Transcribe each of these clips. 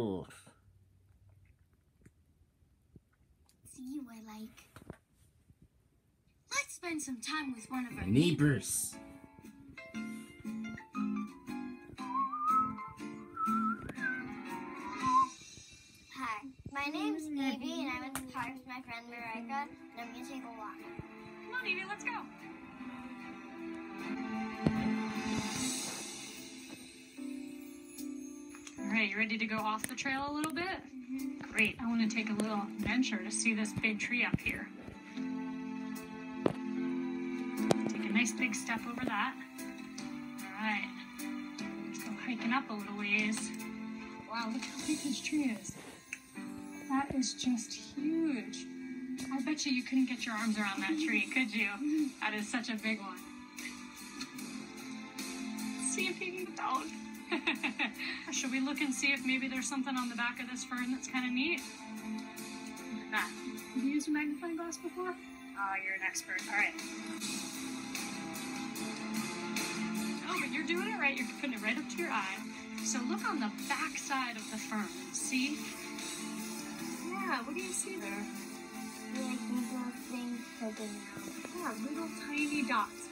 Ooh. See you I like. Let's spend some time with one of our Neighbors. Hi, my name's Evie and I went to the park with my friend Marika and I'm gonna take a walk. Come on, Evie, let's go. All right, you ready to go off the trail a little bit? Mm-hmm. Great. I want to take a little venture to see this big tree up here. Take a nice big step over that. All right. Let's go hiking up a little ways. Wow, look how big this tree is. That is just huge. I bet you couldn't get your arms around that tree, could you? That is such a big one. See if you can dog. Should we look and see if maybe there's something on the back of this fern that's kind of neat? Look at that. Have you used a magnifying glass before? Oh, you're an expert. All right. Oh, but you're doing it right. You're putting it right up to your eye. So look on the back side of the fern. See? Yeah, what do you see there? Like little things poking out. Yeah, little tiny dots.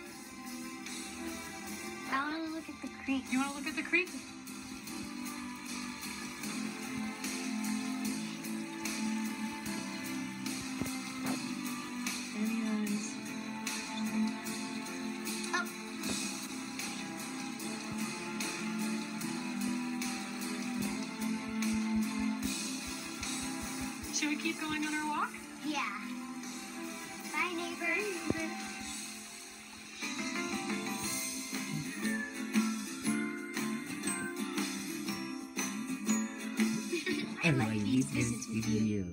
I want to look at the creek. You want to look at the creek? There he is. Oh. Should we keep going on our walk? Yeah. Bye, neighbor. I like these visits with you.